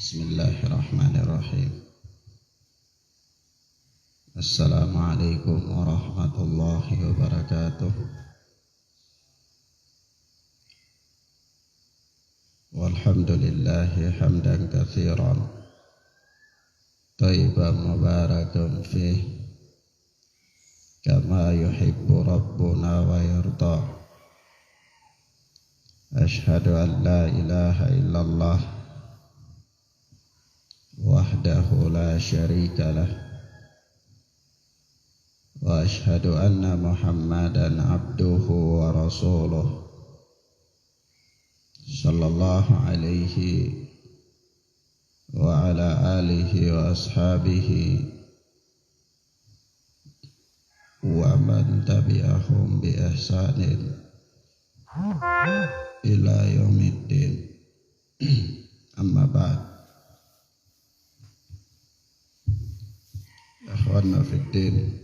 Bismillahirrahmanirrahim. Assalamualaikum warahmatullahi wabarakatuh. Walhamdulillahi hamdan katsiran thayyiban mubarakan fih kama yuhibbu rabbuna wa yarda. Ashhadu an la ilaha illallah wahdahu la syarika lah wa ashhadu anna Muhammadan abduhu wa rasuluh sallallahu alaihi wa ala alihi wa ashabihi wa man tabi'ahum bi ihsanin ila yaumiddin. Amma ba'd. Akhwana fiddin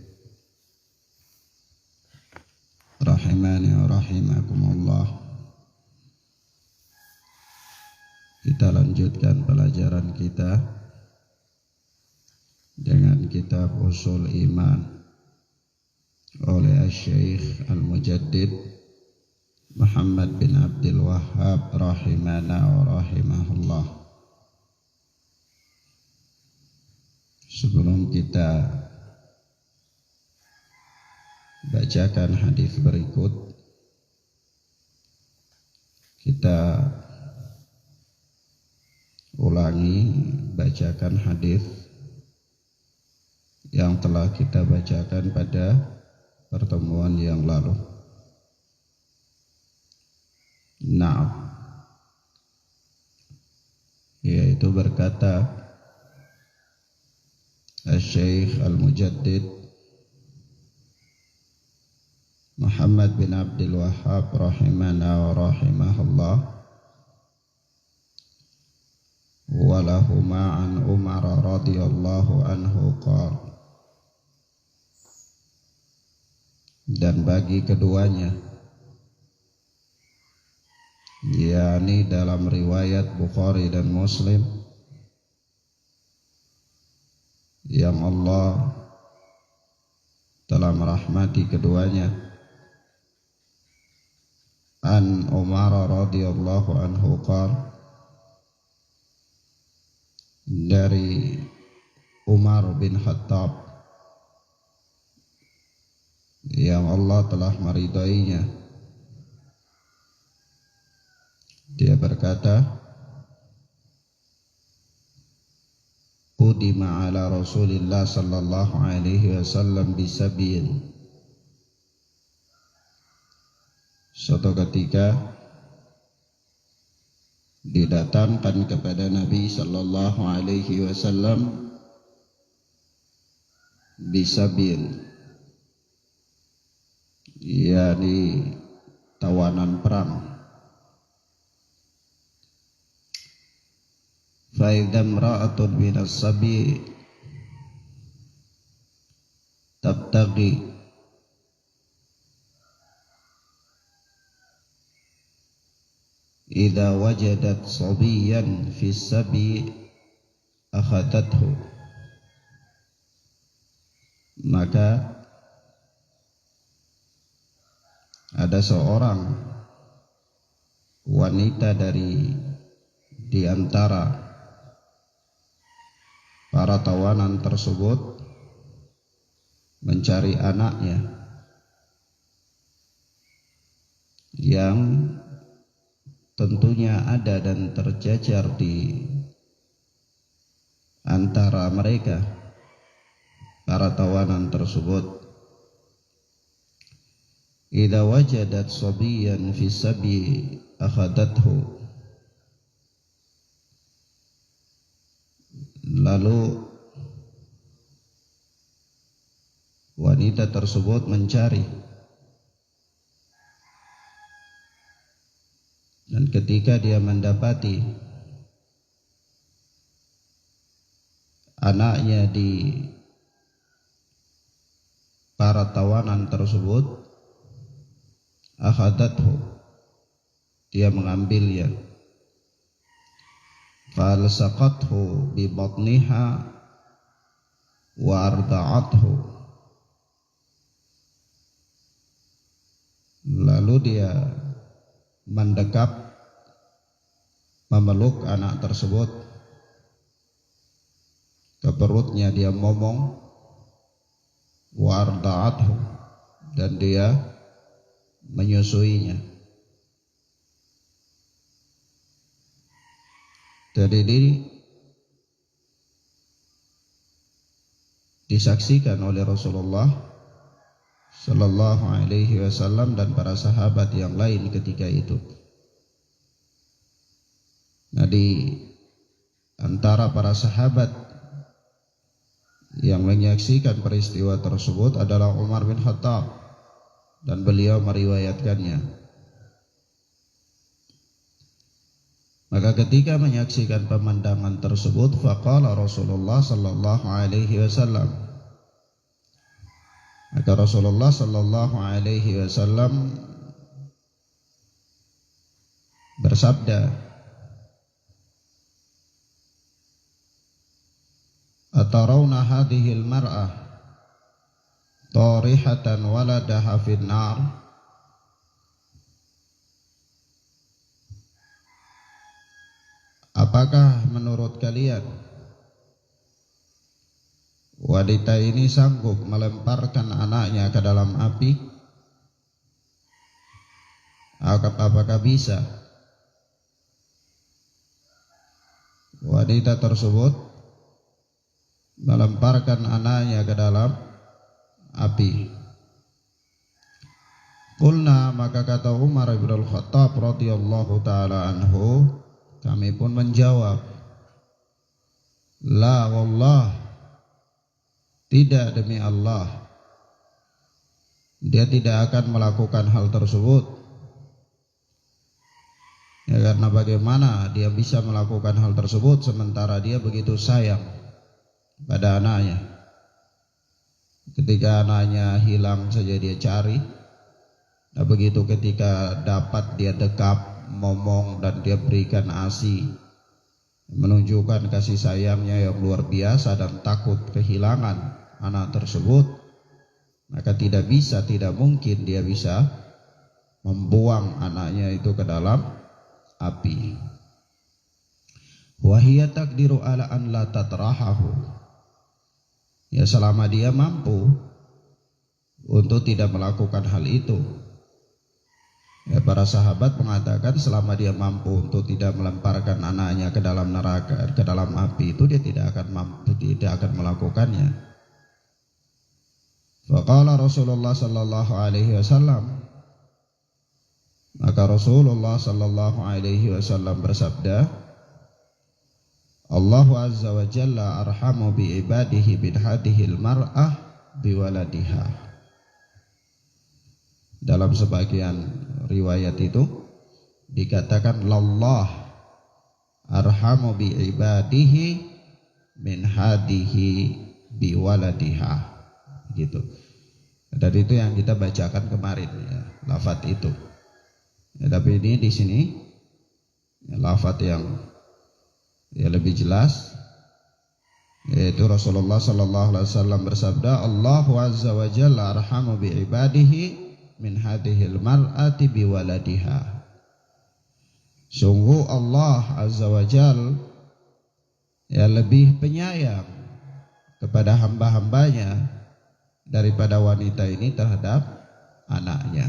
rahimani wa rahimakumullah. Kita lanjutkan pelajaran kita dengan kitab Ushul Iman oleh Syekh Al-Mujaddid Muhammad bin Abdul Wahhab rahimana wa rahimahullah. Sebelum kita bacakan hadis berikut, kita ulangi bacakan hadis yang telah kita bacakan pada pertemuan yang lalu. Na'am, yaitu berkata Syekh Al-Mujaddid Muhammad bin Abdul Wahhab rahimana wa rahimahullah, walahuma an Umar radhiyallahu anhu qala, dan bagi keduanya, yakni dalam riwayat Bukhari dan Muslim, yang Allah telah merahmati keduanya, an Umar radhiyallahu anhu qala, dari Umar bin Khattab yang Allah telah meridainya, dia berkata, qudima ala Rasulillah sallallahu alaihi wasallam bisabiyin. Suatu ketika didatangkan kepada Nabi sallallahu alaihi wasallam bisabiyin, yakni tawanan perang. فَإِذَا امْرَأَةٌ مِنَ الصَّبِيِّ تَبْتَغِي إِذَا وَجَدَتْ صَبِيًّا فِي السَّبِيِّ أَخَذَتْهُ. Maka ada seorang wanita di antara para tawanan tersebut mencari anaknya yang tentunya ada dan terjajar di antara mereka para tawanan tersebut. Idza wajadat sabiyan fi sabi akhadathu. Lalu wanita tersebut mencari, dan ketika dia mendapati anaknya di para tawanan tersebut, akhadathu, dia mengambilnya. falsaqathu bi batniha wa arda'athu. Lalu dia mendekap, memeluk anak tersebut ke perutnya, dia momong, wa arda'athu, dan dia menyusuinya. Jadi ini disaksikan oleh Rasulullah Sallallahu Alaihi Wasallam dan para sahabat yang lain ketika itu. Nah, di antara para sahabat yang menyaksikan peristiwa tersebut adalah Umar bin Khattab, dan beliau meriwayatkannya. Maka ketika menyaksikan pemandangan tersebut, faqala Rasulullah sallallahu alaihi wasallam, maka Rasulullah sallallahu alaihi wasallam bersabda, atarawna hadhihi al-mar'ah tarihatan waladaha fin nar? Apakah menurut kalian wanita ini sanggup melemparkan anaknya ke dalam api? Apakah bisa wanita tersebut melemparkan anaknya ke dalam api? Qulna, maka kata Umar bin Al-Khattab radhiyallahu taala anhu, kami pun menjawab, la wallah, tidak, demi Allah, dia tidak akan melakukan hal tersebut. Ya, karena bagaimana dia bisa melakukan hal tersebut sementara dia begitu sayang pada anaknya. Ketika anaknya hilang saja dia cari. Nah, begitu ketika dapat dia dekap, momong, dan dia berikan ASI, menunjukkan kasih sayangnya yang luar biasa dan takut kehilangan anak tersebut. Maka tidak mungkin dia bisa membuang anaknya itu ke dalam api. Wa hiya taqdiru ala an la tatrahahu, ya selama dia mampu untuk tidak melakukan hal itu. Ya, para sahabat mengatakan selama dia mampu untuk tidak melemparkan anaknya ke dalam neraka, ke dalam api, itu dia tidak akan melakukannya. Faqala Rasulullah sallallahu alaihi wasallam, maka Rasulullah sallallahu alaihi wasallam bersabda, Allahu azza wa jalla arhamu bi ibadihi bin hadhil mar'ah biwaladiha. Dalam sebagian riwayat itu dikatakan lallah arhamu bi ibadihi min hadihi bi waladiha, gitu. Dan itu yang kita bacakan kemarin, ya, lafaz itu. Ya, tapi ini di sini ya, lafaz yang ya lebih jelas, yaitu Rasulullah sallallahu alaihi wasallam bersabda, Allahu azza wa jalla arhamu bi ibadihi min hadhil mar'ati biwaladiha. Sungguh Allah azza wa jal ya lebih penyayang kepada hamba-hambanya daripada wanita ini terhadap anaknya.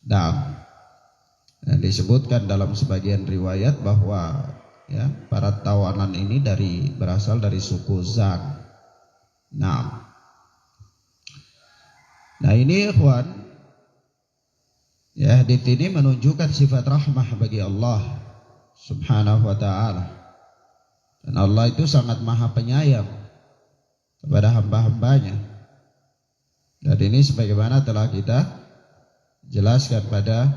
Dan disebutkan dalam sebagian riwayat bahwa ya para tawanan ini berasal dari suku Zan. Nah ini ikhwan, ya hadits ini menunjukkan sifat rahmah bagi Allah subhanahu wa ta'ala. Dan Allah itu sangat maha penyayang kepada hamba-hambanya. Dan ini sebagaimana telah kita jelaskan pada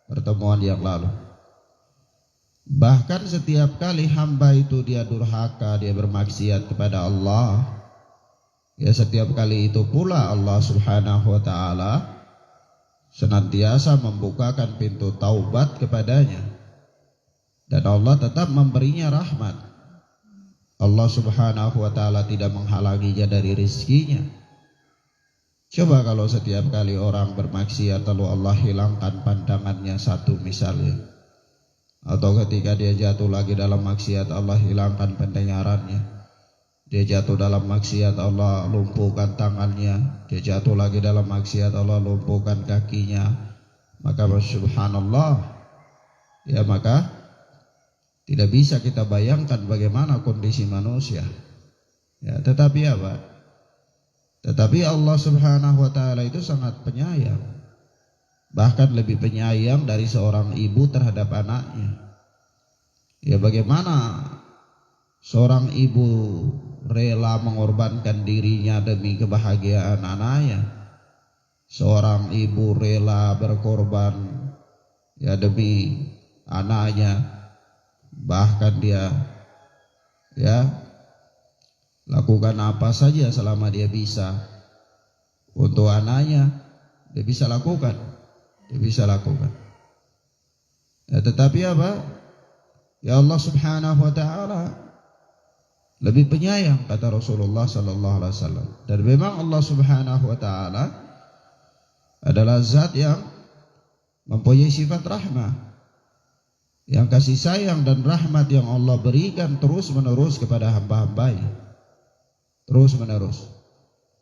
pertemuan yang lalu. Bahkan setiap kali hamba itu dia durhaka, dia bermaksiat kepada Allah, ya setiap kali itu pula Allah subhanahu wa ta'ala senantiasa membukakan pintu taubat kepadanya. dan Allah tetap memberinya rahmat. Allah Subhanahu wa taala tidak menghalanginya dari rezekinya. Coba kalau setiap kali orang bermaksiat lalu Allah hilangkan pandangannya satu misalnya, atau ketika dia jatuh lagi dalam maksiat Allah hilangkan pendengarannya, dia jatuh dalam maksiat Allah lumpuhkan tangannya, dia jatuh lagi dalam maksiat Allah lumpuhkan kakinya, maka subhanallah, ya maka tidak bisa kita bayangkan bagaimana kondisi manusia. Ya, tetapi apa? Tetapi Allah Subhanahu wa taala itu sangat penyayang. Bahkan lebih penyayang dari seorang ibu terhadap anaknya. Ya, bagaimana seorang ibu rela mengorbankan dirinya demi kebahagiaan anaknya. Seorang ibu rela berkorban ya demi anaknya. Bahkan dia ya lakukan apa saja selama dia bisa untuk anaknya, dia bisa lakukan, Ya, tetapi apa? Ya Allah Subhanahu wa taala lebih penyayang, kata Rasulullah sallallahu alaihi wasallam. Dan memang Allah Subhanahu wa taala adalah zat yang mempunyai sifat rahmah, yang kasih sayang dan rahmat yang Allah berikan terus menerus kepada hamba-hambanya. Terus menerus.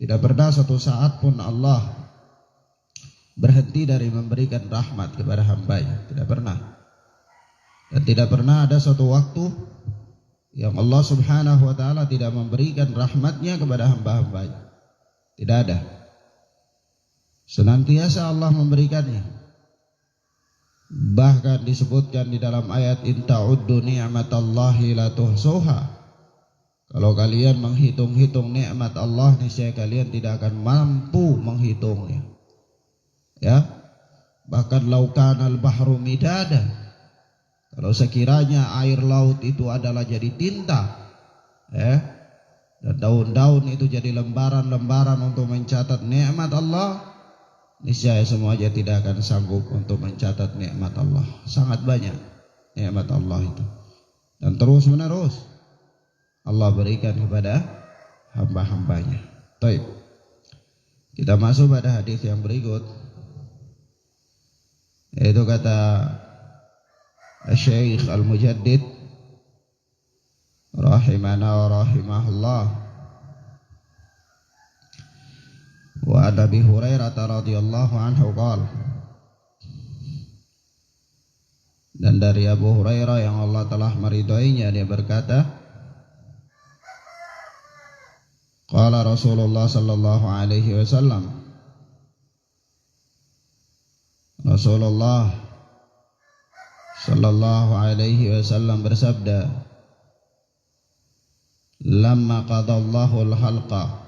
Tidak pernah satu saat pun Allah berhenti dari memberikan rahmat kepada hambanya. Tidak pernah. Dan tidak pernah ada suatu waktu yang Allah Subhanahu wa taala tidak memberikan rahmatnya kepada hamba-hambanya. Tidak ada. Senantiasa Allah memberikannya. Bahkan disebutkan di dalam ayat in ta'uddu ni'matallahi la tuhsuha. Kalau kalian menghitung-hitung nikmat Allah, niscaya kalian tidak akan mampu menghitungnya. Ya, bahkan laukanal bahru midada, kalau sekiranya air laut itu adalah jadi tinta, ya, dan daun-daun itu jadi lembaran-lembaran untuk mencatat nikmat Allah, niscaya semuanya tidak akan sanggup untuk mencatat nikmat Allah. Sangat banyak nikmat Allah itu, dan terus menerus Allah berikan kepada hamba-hambanya. Baik. Kita masuk pada hadis yang berikut, yaitu kata Syekh Al-Mujaddid rahimana wa rahimahullah, wa Abi Hurairah radhiyallahu anhu qala, dan dari Abu Hurairah yang Allah telah meridhoinya, dia berkata, qala Rasulullah sallallahu alaihi wasallam, Rasulullah sallallahu alaihi wasallam bersabda, lamma qadallahu al-khalqa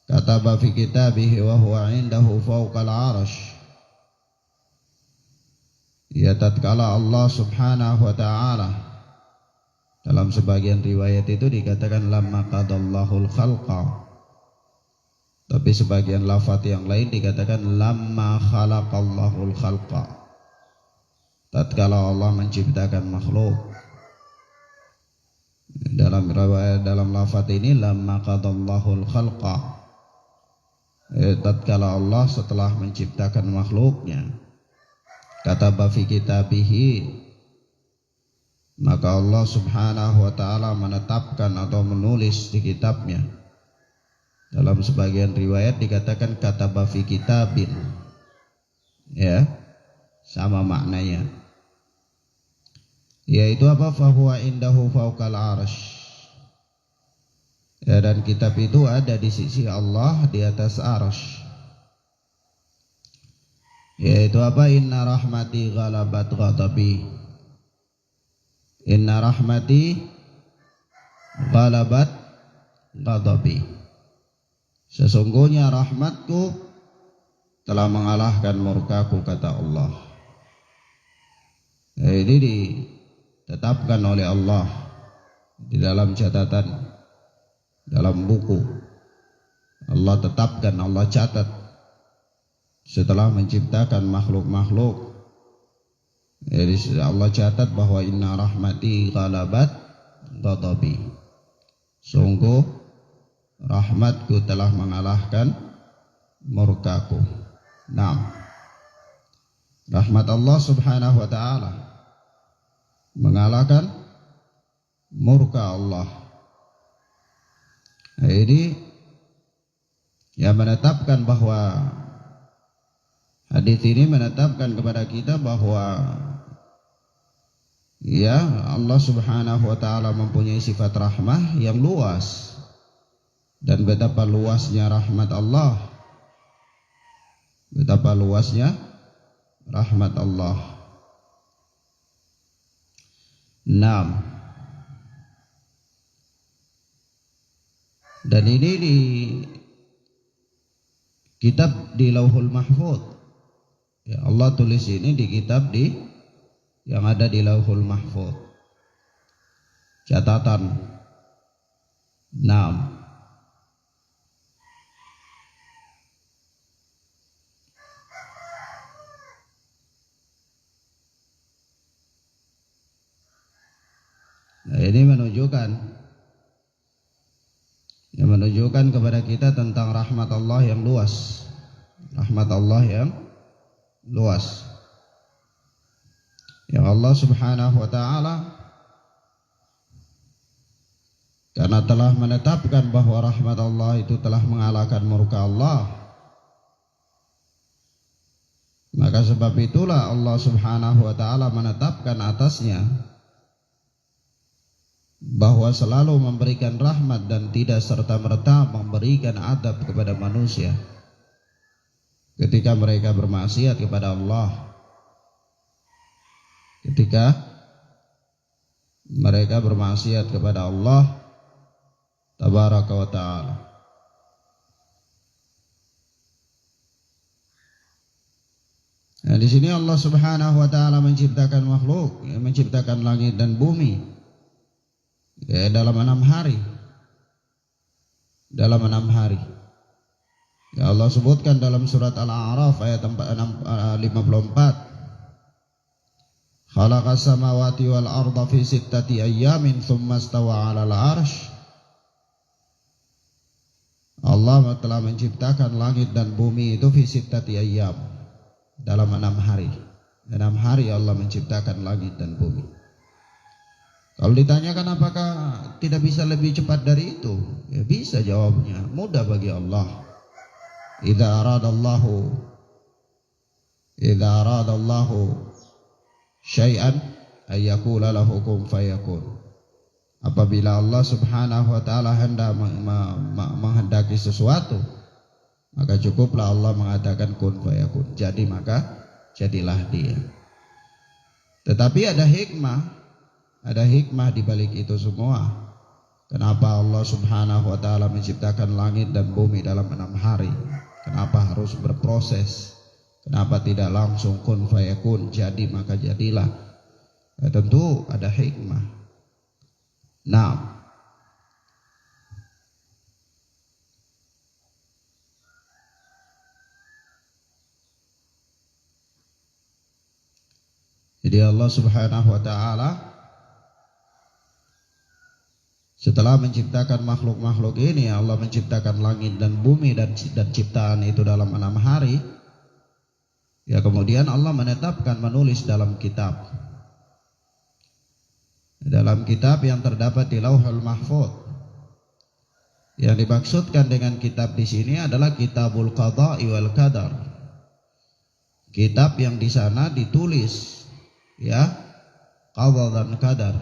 kataba fi kitabihi wa huwa indahu fawqal 'arsy. Ya, tatkala Allah Subhanahu wa taala, dalam sebagian riwayat itu dikatakan lamma qadallahu al-khalqa, tapi sebagian lafaz yang lain dikatakan lamma khalaqallahu al-khalqa, tatkala Allah menciptakan makhluk. Dalam riwayat, dalam lafaz ini lamma qadallahu al-khalqa, tatkala Allah setelah menciptakan makhluknya, kataba fi kitabihi, maka Allah Subhanahu wa taala menetapkan atau menulis di kitabnya. Dalam sebagian riwayat dikatakan kataba fi kitabin. Ya, sama maknanya. Yaitu apa? Fahuwa indahu fawqal 'arsy. Ya, dan kitab itu ada di sisi Allah di atas 'arsy. Yaitu apa? Inna rahmati ghalabat ghadabi. Inna rahmati ghalabat ghadabi. Sesungguhnya rahmatku telah mengalahkan murkaku, kata Allah. Ini ditetapkan oleh Allah di dalam catatan, dalam buku. Allah tetapkan, Allah catat setelah menciptakan makhluk-makhluk. Jadi Allah catat bahwa inna rahmati ghalabat ghadabi. Sungguh rahmatku telah mengalahkan murkaku. Naam. Rahmat Allah Subhanahu wa taala mengalahkan murka Allah. Nah, ini yang menetapkan bahwa hadis ini menetapkan kepada kita bahwa ya Allah Subhanahu wa taala mempunyai sifat rahmah yang luas, dan betapa luasnya rahmat Allah, betapa luasnya rahmat Allah. Naam. Dan ini di kitab di Lauhul Mahfuz. Ya, Allah tulis ini di kitab yang ada di Lauhul Mahfuz. Catatan. Naam. Nah, ini menunjukkan kepada kita tentang rahmat Allah yang luas. Rahmat Allah yang luas. Yang Allah Subhanahu wa taala karena telah menetapkan bahwa rahmat Allah itu telah mengalahkan murka Allah, maka sebab itulah Allah Subhanahu wa taala menetapkan atasnya bahwa selalu memberikan rahmat dan tidak serta-merta memberikan adab kepada manusia ketika mereka bermaksiat kepada Allah, ketika mereka bermaksiat kepada Allah tabaraka wa ta'ala. Nah, di sini Allah Subhanahu wa taala menciptakan makhluk, menciptakan langit dan bumi dalam 6 hari. Dalam 6 hari. Ya, Allah sebutkan dalam surat Al-A'raf ayat 54. Khalaqas samawati wal arda fi sittati ayyamin thumma istawa 'alal 'arsy. Allah telah menciptakan langit dan bumi itu fi sittati ayyam, dalam 6 hari. 6 hari Allah menciptakan langit dan bumi. Kalau ditanyakan apakah tidak bisa lebih cepat dari itu? Ya bisa jawabnya, mudah bagi Allah. Idza aradallahu syai'an ayyakula lahu kun fayakun. Apabila Allah Subhanahu wa taala hendak menghendaki sesuatu, maka cukuplah Allah mengatakan kun fayakun. Jadi maka jadilah dia. Tetapi ada hikmah di balik itu semua. Kenapa Allah Subhanahu wa taala menciptakan langit dan bumi dalam 6 hari? Kenapa harus berproses? Kenapa tidak langsung kun fayakun, jadi maka jadilah? Ya, tentu ada hikmah. Nah, jadi Allah Subhanahu wa taala setelah menciptakan makhluk-makhluk ini, Allah menciptakan langit dan bumi dan ciptaan itu dalam 6 hari. Ya, kemudian Allah menetapkan, menulis dalam kitab. Dalam kitab yang terdapat di Lauhul Mahfuz. Yang dimaksudkan dengan kitab di sini adalah Kitabul Qada'i wal Qadar. Kitab yang di sana ditulis ya qada dan qadar.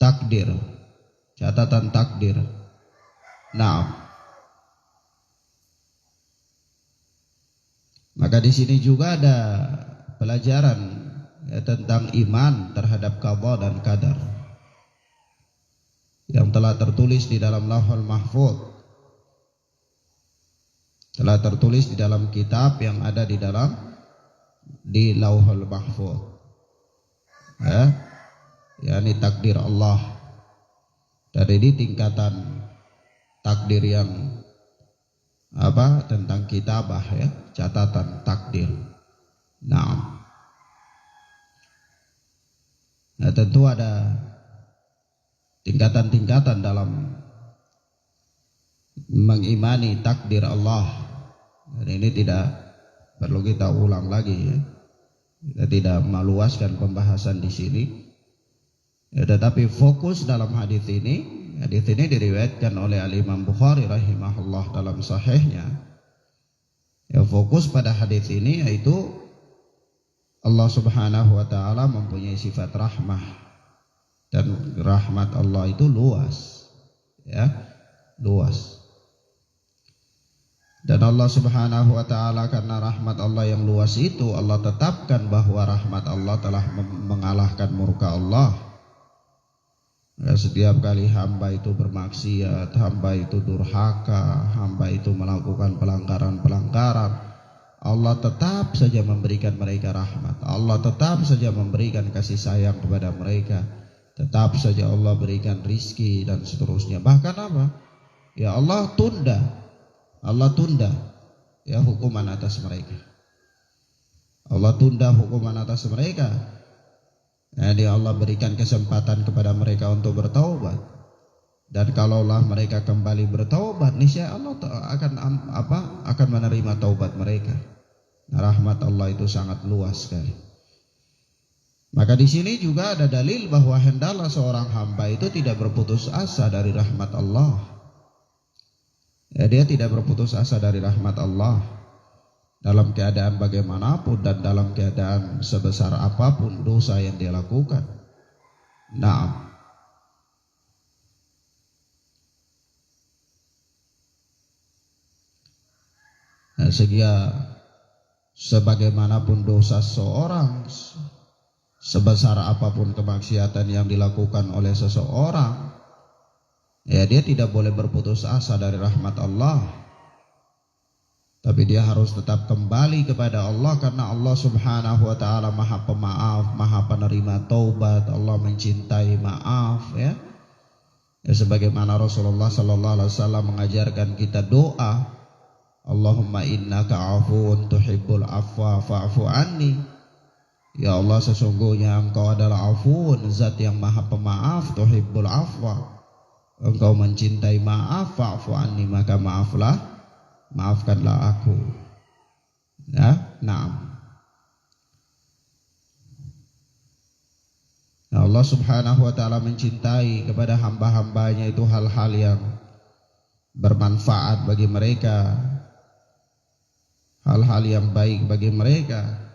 Takdir, catatan takdir. Nah, maka di sini juga ada pelajaran ya, tentang iman terhadap qada dan qadar yang telah tertulis di dalam Lauhul Mahfuz, telah tertulis di dalam kitab yang ada di Lauhul Mahfuz. Ya. yakni takdir Allah. Dan ini tingkatan takdir yang tentang kitabah ya, catatan takdir. Nah, tentu ada tingkatan-tingkatan dalam mengimani takdir Allah. Dan ini tidak perlu kita ulang lagi ya. Kita tidak meluaskan pembahasan di sini. Ya, tetapi fokus dalam hadis ini diriwayatkan oleh Al-Imam Bukhari rahimahullah dalam sahihnya. Ya, fokus pada hadis ini yaitu Allah Subhanahu wa taala mempunyai sifat rahmah, dan rahmat Allah itu luas. Ya, luas. Dan Allah Subhanahu wa taala karena rahmat Allah yang luas itu, Allah tetapkan bahwa rahmat Allah telah mengalahkan murka Allah. Ya, setiap kali hamba itu bermaksiat, hamba itu durhaka, hamba itu melakukan pelanggaran-pelanggaran, Allah tetap saja memberikan mereka rahmat. Allah tetap saja memberikan kasih sayang kepada mereka. Tetap saja Allah berikan rizki dan seterusnya. Bahkan apa? Ya Allah tunda ya hukuman atas mereka. Allah tunda hukuman atas mereka. Jadi Allah berikan kesempatan kepada mereka untuk bertaubat. Dan kalaulah mereka kembali bertaubat, niscaya Allah akan menerima taubat mereka. Rahmat Allah itu sangat luas sekali. Maka di sini juga ada dalil bahwa hendaklah seorang hamba itu tidak berputus asa dari rahmat Allah. Ya, dia tidak berputus asa dari rahmat Allah dalam keadaan bagaimanapun dan dalam keadaan sebesar apapun dosa yang dia lakukan. Nah, sebagaimanapun dosa seorang, sebesar apapun kemaksiatan yang dilakukan oleh seseorang, ya dia tidak boleh berputus asa dari rahmat Allah. Tapi dia harus tetap kembali kepada Allah, karena Allah Subhanahu wa taala Maha Pemaaf, Maha Penerima taubat. Allah mencintai maaf ya. Ya, sebagaimana Rasulullah sallallahu alaihi wasallam mengajarkan kita doa, Allahumma innaka afuwun tuhibbul afwa fa'fu anni. Ya Allah, sesungguhnya Engkau adalah afuwun, zat yang Maha Pemaaf, tuhibbul afwa, Engkau mencintai maaf, fa'fu anni, maka maafkanlah aku. Ya, na'am. Nah, Allah Subhanahu wa taala mencintai kepada hamba-hambanya itu hal-hal yang bermanfaat bagi mereka, hal-hal yang baik bagi mereka.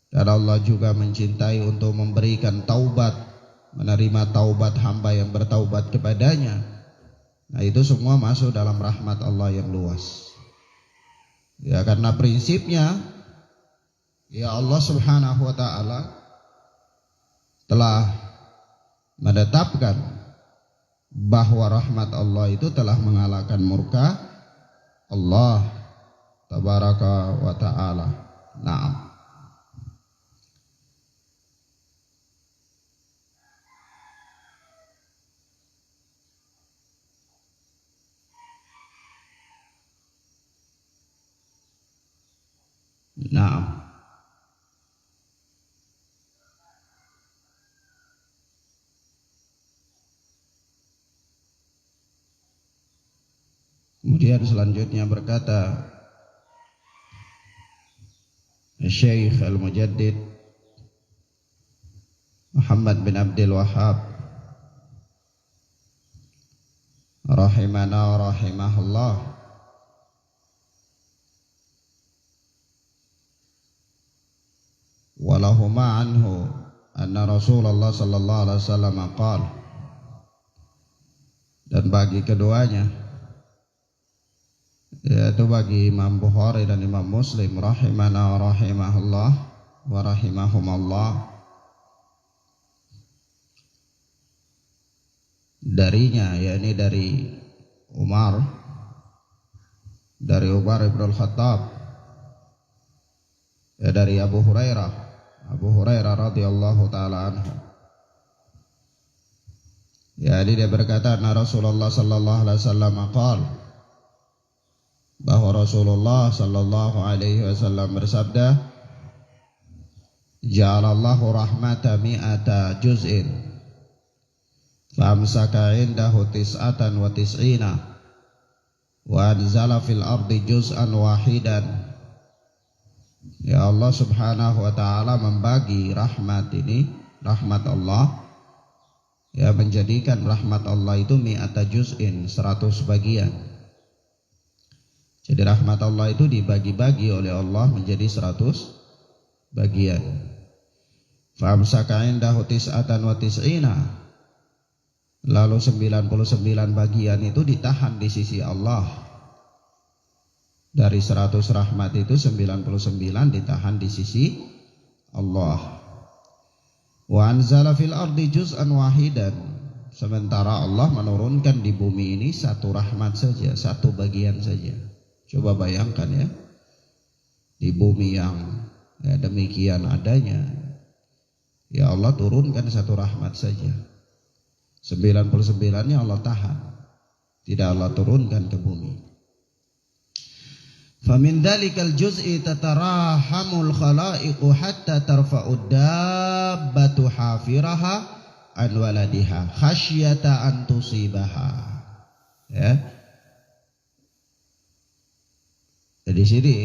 Dan Allah juga mencintai untuk memberikan taubat, menerima taubat hamba yang bertaubat kepadanya. Nah, itu semua masuk dalam rahmat Allah yang luas. Ya, karena prinsipnya ya Allah Subhanahu wa taala telah menetapkan bahwa rahmat Allah itu telah mengalahkan murka Allah tabaraka wa ta'ala. Naam. Naam. Kemudian selanjutnya berkata Syekh Al-Mujaddid Muhammad bin Abdul Wahhab rahimana wa rahimahullah, walahuma anhu anna Rasulullah sallallahu alaihi wasallam qala, dan bagi keduanya, yaitu bagi Imam Bukhari dan Imam Muslim rahimana wa rahimahullah wa rahimahumallah, darinya, yakni dari Umar ibn al-Khattab, ya, dari Abu Hurairah radhiyallahu taala anhu, ya, dia berkata na Rasulullah sallallahu alaihi wasallam qala, bahwa Rasulullah sallallahu alaihi wasallam bersabda, ja'alallahu rahmata mi'ata juz'in famsaka indahu tis'atan wa tis'ina wa anzala fil ardi juz'an wahidan. Ya Allah subhanahu wa ta'ala membagi rahmat ini, rahmat Allah, ya, menjadikan rahmat Allah itu mi'ata juz'in, 100 bagian. Jadi rahmat Allah itu dibagi-bagi oleh Allah menjadi 100 bagian. Famsaka indahu tis'atan wa tis'ina, lalu 99 bagian itu ditahan di sisi Allah. Dari 100 rahmat itu 99 ditahan di sisi Allah. Wa anzala fil ardi juz'an wahidan, sementara Allah menurunkan di bumi ini satu rahmat saja, satu bagian saja. Coba bayangkan ya, di bumi yang ya, demikian adanya, ya Allah turunkan satu rahmat saja. 99-nya Allah tahan, tidak Allah turunkan ke bumi. Famin dzalikal juz'i tatarahamul khalaiqu hatta tarfa'ud dabbatu hafiraha an waladiha khasyata an tusibaha. Ya. Di sini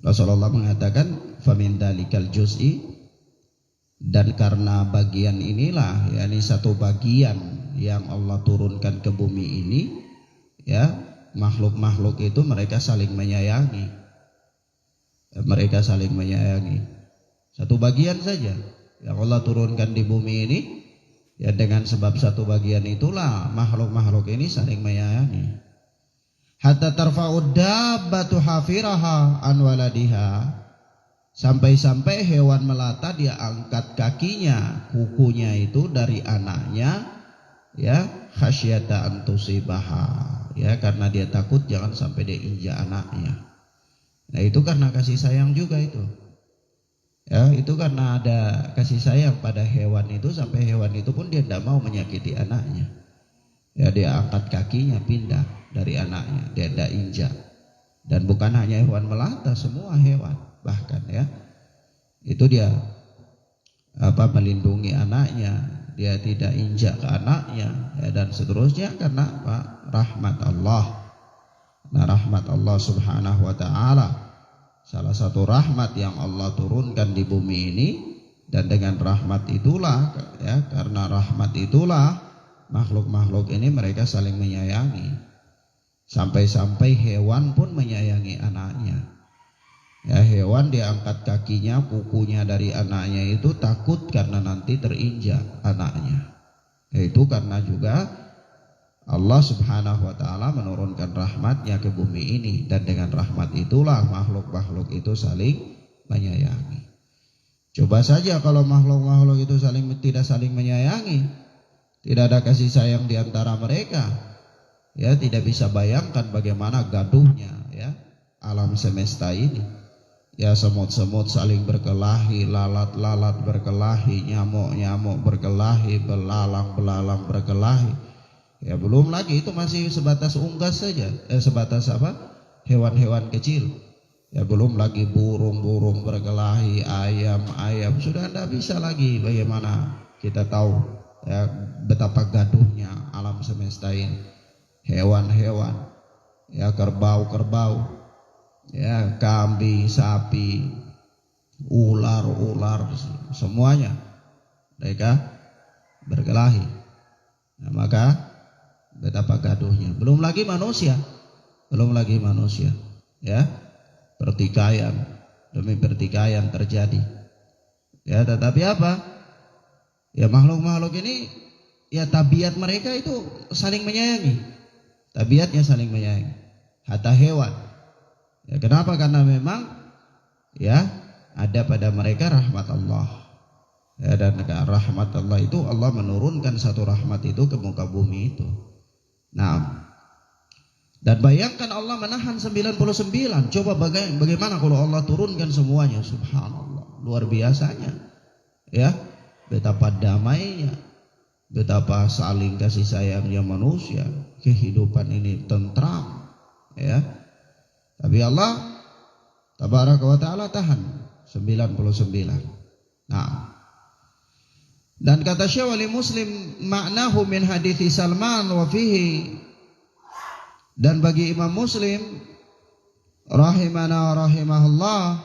Rasulullah mengatakan famin dzalikal juz'i, dan karena bagian inilah, yakni satu bagian yang Allah turunkan ke bumi ini, ya, makhluk-makhluk itu mereka saling menyayangi. Mereka saling menyayangi. Satu bagian saja yang Allah turunkan di bumi ini, ya, dengan sebab satu bagian itulah makhluk-makhluk ini saling menyayangi. Hatta tarfa'ud dabbatu hafiraha an waladiha, sampai-sampai hewan melata dia angkat kakinya, kukunya itu dari anaknya, ya, khasyata an tusibaha, ya, karena dia takut jangan sampai dia injak anaknya. Nah, itu karena kasih sayang juga itu. Ya, itu karena ada kasih sayang pada hewan itu, sampai hewan itu pun dia tidak mau menyakiti anaknya. Ya, dia angkat kakinya pindah dari anaknya, dia tidak injak. Dan bukan hanya hewan melata, semua hewan bahkan, ya, itu dia melindungi anaknya, dia tidak injak ke anaknya, ya, dan seterusnya karena apa? Rahmat Allah. Nah, rahmat Allah subhanahu wa ta'ala, salah satu rahmat yang Allah turunkan di bumi ini, dan dengan rahmat itulah, ya, karena rahmat itulah makhluk-makhluk ini mereka saling menyayangi. Sampai-sampai hewan pun menyayangi anaknya. Ya, hewan diangkat kakinya, kukunya dari anaknya itu takut karena nanti terinjak anaknya. Itu karena juga Allah subhanahu wa ta'ala menurunkan rahmatnya ke bumi ini, dan dengan rahmat itulah makhluk-makhluk itu saling menyayangi. Coba saja kalau makhluk-makhluk itu tidak saling menyayangi, tidak ada kasih sayang di antara mereka, ya, tidak bisa bayangkan bagaimana gaduhnya, ya, alam semesta ini. Ya, semut-semut saling berkelahi, lalat-lalat berkelahi, nyamuk-nyamuk berkelahi, belalang-belalang berkelahi. Ya, belum lagi itu masih sebatas unggas saja, sebatas apa? Hewan-hewan kecil. Ya, belum lagi burung-burung berkelahi, ayam-ayam, sudah tidak bisa lagi bagaimana kita tahu, ya, betapa gaduhnya alam semesta ini. Hewan-hewan, ya, kerbau-kerbau, ya, kambing, sapi, ular, semuanya mereka berkelahi. Nah, maka betapa gaduhnya. Belum lagi manusia, ya, pertikaian demi pertikaian terjadi. Ya, tetapi apa? Ya, makhluk-makhluk ini, ya, tabiat mereka itu saling menyayangi. Tabiatnya saling menyayangi. Hatta hewan. Ya, kenapa? Karena memang, ya, ada pada mereka rahmat Allah. Ya, dan rahmat Allah itu Allah menurunkan satu rahmat itu ke muka bumi itu. Nah, dan bayangkan Allah menahan 99. Coba bagaimana kalau Allah turunkan semuanya? Subhanallah, luar biasanya. Ya, betapa damainya, betapa saling kasih sayangnya manusia, kehidupan ini tentram, ya. Tapi Allah tabaraka wa ta'ala tahan 99. Nah, dan kata Syekh Wali Muslim, maknahu min hadithi Salman wa fihi, dan bagi Imam Muslim rahimana rahimahullah,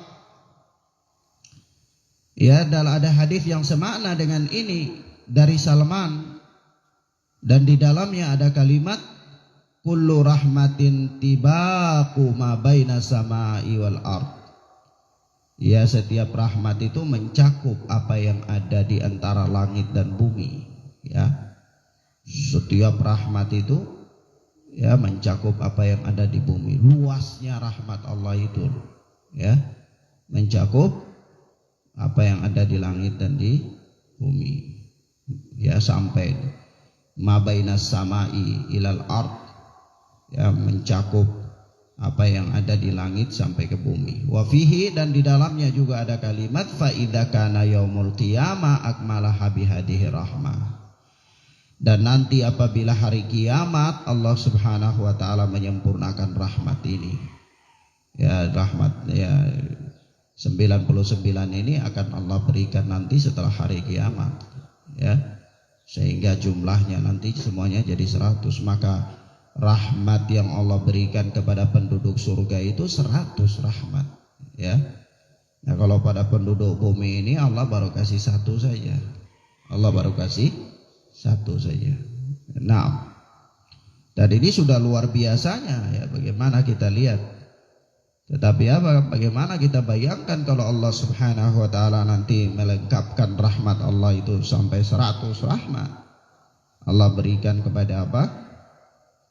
ya, ada hadis yang semakna dengan ini dari Salman, dan di dalamnya ada kalimat kullu rahmatin tibaqu ma baina samai wal ard. Ya, setiap rahmat itu mencakup apa yang ada di antara langit dan bumi, ya. Setiap rahmat itu ya mencakup apa yang ada di bumi. Luasnya rahmat Allah itu, ya, mencakup apa yang ada di langit dan di bumi. Ya, sampai ma bainas samai ilal ard, ya, mencakup apa yang ada di langit sampai ke bumi. Wa fihi, dan di dalamnya juga ada kalimat fa idza kana yaumul qiyamah akmala bihadihi rahmah. Dan nanti apabila hari kiamat Allah Subhanahu wa taala menyempurnakan rahmat ini. Ya, rahmat ya 99 ini akan Allah berikan nanti setelah hari kiamat, ya. Sehingga jumlahnya nanti semuanya jadi 100. Maka rahmat yang Allah berikan kepada penduduk surga itu 100 rahmat, ya. Nah, kalau pada penduduk bumi ini Allah baru kasih 1 saja. Allah baru kasih 1 saja. Nah, dan ini sudah luar biasanya, ya, bagaimana kita lihat. Tetapi apa, bagaimana kita bayangkan kalau Allah Subhanahu wa taala nanti melengkapkan rahmat Allah itu sampai 100 rahmat. Allah berikan kepada apa?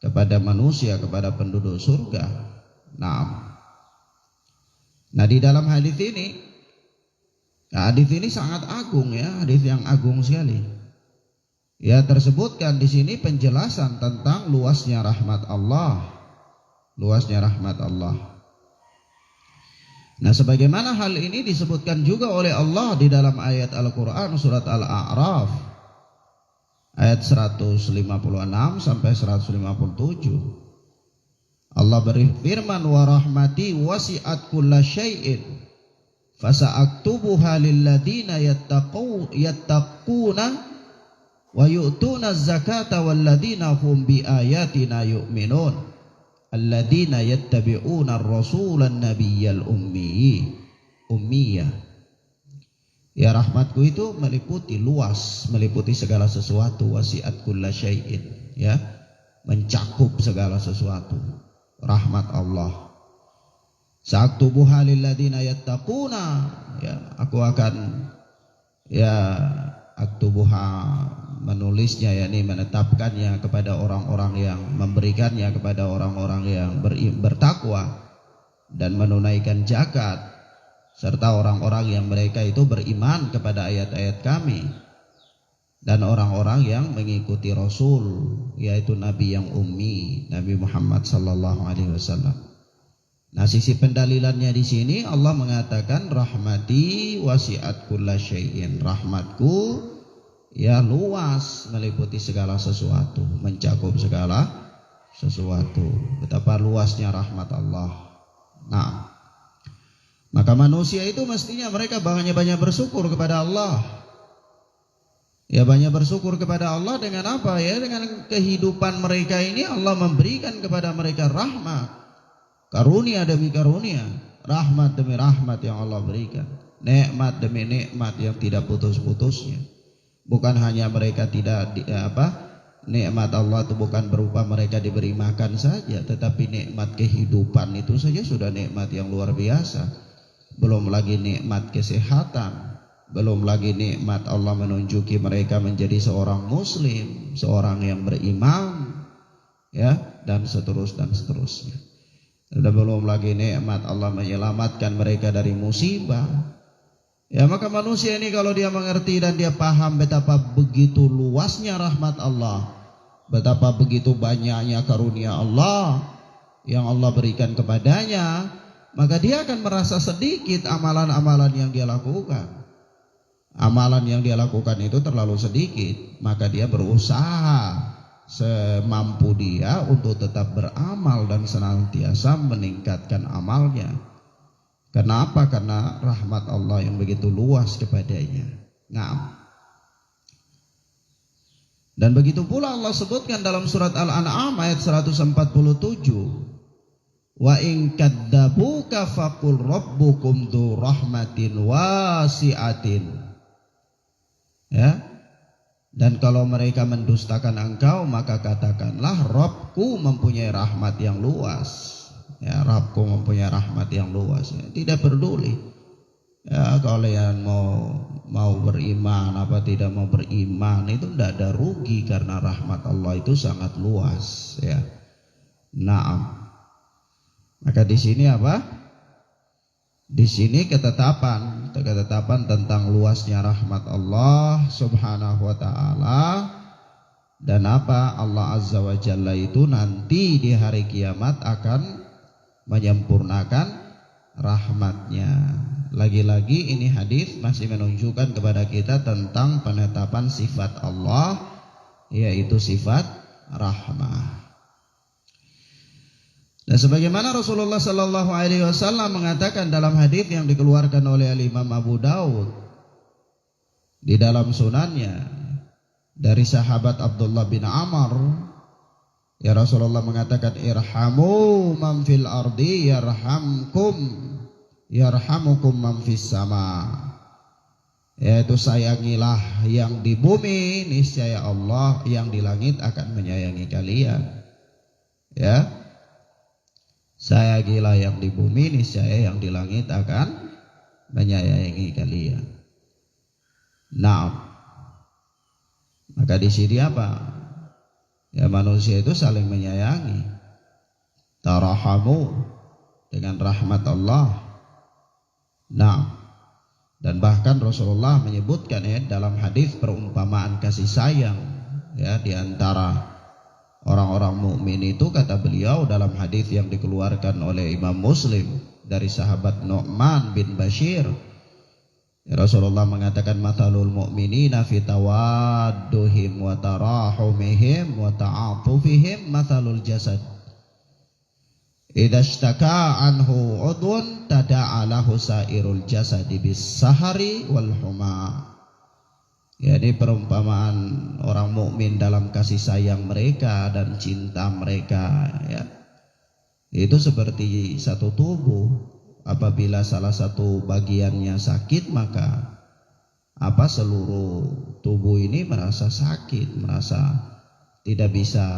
Kepada manusia, kepada penduduk surga. Nah, di dalam hadis ini, sangat agung, ya, hadis yang agung sekali. Ya, tersebutkan di sini penjelasan tentang luasnya rahmat Allah, luasnya rahmat Allah. Nah, sebagaimana hal ini disebutkan juga oleh Allah di dalam ayat Al-Quran surat Al-A'raf ayat 156 sampai 157. Allah berfirman, wa rahmati wasi'at kulla syai'in fasa'aktubuha lilladina yattaquna wa yu'tuna zakata walladina hum bi ayatina yu'minun alladina yattabi'una ar-rasulan nabiyyal ummiyah. Ya, rahmatku itu meliputi luas, meliputi segala sesuatu. Wasi'at kulla syai'in, ya, mencakup segala sesuatu. Rahmat Allah. Sa'aktubuha lilladina yattaquna, ya, aku akan, ya, aktubuha, menulisnya, yakni menetapkannya kepada orang-orang yang, memberikannya kepada orang-orang yang bertakwa dan menunaikan zakat, serta orang-orang yang mereka itu beriman kepada ayat-ayat kami, dan orang-orang yang mengikuti Rasul, yaitu Nabi yang ummi, Nabi Muhammad sallallahu alaihi wasallam. Nah, sisi pendalilannya di sini Allah mengatakan rahmati wasi'at kulla syai'in, rahmatku ya luas, meliputi segala sesuatu, mencakup segala sesuatu. Betapa luasnya rahmat Allah. Nah, maka manusia itu mestinya mereka banyak-banyak bersyukur kepada Allah. Ya, banyak bersyukur kepada Allah dengan apa? Ya, dengan kehidupan mereka ini Allah memberikan kepada mereka rahmat. Karunia demi karunia, rahmat demi rahmat yang Allah berikan. Nikmat demi nikmat yang tidak putus-putusnya. Bukan hanya mereka tidak nikmat Allah itu bukan berupa mereka diberi makan saja, tetapi nikmat kehidupan itu saja sudah nikmat yang luar biasa. Belum lagi nikmat kesehatan, belum lagi nikmat Allah menunjuki mereka menjadi seorang muslim, seorang yang beriman, ya, dan seterusnya. Dan belum lagi nikmat Allah menyelamatkan mereka dari musibah. Ya, maka manusia ini kalau dia mengerti dan dia paham betapa begitu luasnya rahmat Allah, betapa begitu banyaknya karunia Allah yang Allah berikan kepadanya, maka dia akan merasa sedikit amalan-amalan yang dia lakukan. Amalan yang dia lakukan itu terlalu sedikit, maka dia berusaha semampu dia untuk tetap beramal dan senantiasa meningkatkan amalnya. Kenapa? Karena rahmat Allah yang begitu luas kepadanya. Naam. Dan begitu pula Allah sebutkan dalam surat Al-An'am ayat 147. Wa in kadzabuka faqul rabbukum dzu rahmatin wasi'atin. Ya. Dan kalau mereka mendustakan engkau, maka katakanlah Rabbku mempunyai rahmat yang luas. Ya, Rabbku mempunyai rahmat yang luas. Ya, tidak peduli. Ya, kalau kalian mau beriman apa tidak mau beriman, itu tidak ada rugi karena rahmat Allah itu sangat luas. Ya. Naam. Maka di sini apa? Di sini ketetapan tentang luasnya rahmat Allah Subhanahu wa taala, dan apa? Allah Azza wa Jalla itu nanti di hari kiamat akan menyempurnakan rahmatnya. Lagi-lagi ini hadis masih menunjukkan kepada kita tentang penetapan sifat Allah, yaitu sifat rahmah. Dan sebagaimana Rasulullah sallallahu alaihi wasallam mengatakan dalam hadis yang dikeluarkan oleh Imam Abu Daud di dalam sunannya dari sahabat Abdullah bin Amr, ya Rasulullah mengatakan, irhamu man fil ardi yarhamukum man fis sama. Yaitu sayangilah yang di bumi, niscaya Allah yang di langit akan menyayangi kalian. Ya. Sayangilah yang di bumi, niscaya yang di langit akan menyayangi kalian. Nah, maka di sini apa? Ya, manusia itu saling menyayangi. Tarahamu dengan rahmat Allah. Nah, dan bahkan Rasulullah menyebutkan ya dalam hadis perumpamaan kasih sayang ya di antara orang-orang mukmin itu, kata beliau dalam hadis yang dikeluarkan oleh Imam Muslim dari sahabat Nu'man bin Bashir, ya Rasulullah mengatakan, mathalul mu'minina fi tawadduhim wa tarahumihim wa ta'atufihim mathalul jasad idza ishtaka anhu udhun tada'a lahu sairul jasadi bis sahari wal huma. Ya, ini perumpamaan orang mukmin dalam kasih sayang mereka dan cinta mereka ya. Itu seperti satu tubuh. Apabila salah satu bagiannya sakit, maka apa seluruh tubuh ini merasa sakit, merasa tidak bisa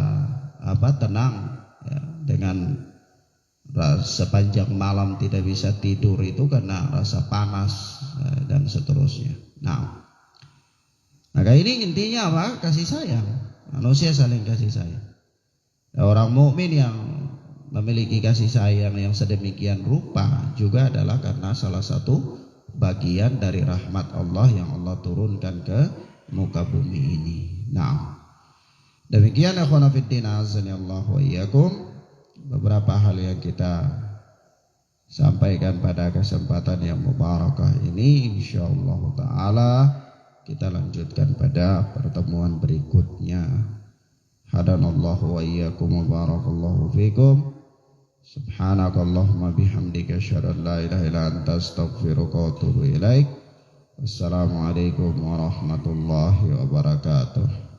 tenang ya, dengan sepanjang malam tidak bisa tidur itu karena rasa panas ya, dan seterusnya. Nah, maka ini intinya apa? Kasih sayang. Manusia saling kasih sayang. Ya, orang mukmin yang memiliki kasih sayang yang sedemikian rupa juga adalah karena salah satu bagian dari rahmat Allah yang Allah turunkan ke muka bumi ini. Nah, demikian akhwana fiddin azanillahu wa iyyakum, beberapa hal yang kita sampaikan pada kesempatan yang mubarakah ini. Insyaallah taala kita lanjutkan pada pertemuan berikutnya. Hadanallahu wa iyyakum wa barakallahu fikum. Subhanakallahumma bihamdika asyhadu an la ilaha illa anta astaghfiruka wa atubu ilaik. Wassalamualaikum warahmatullahi wabarakatuh.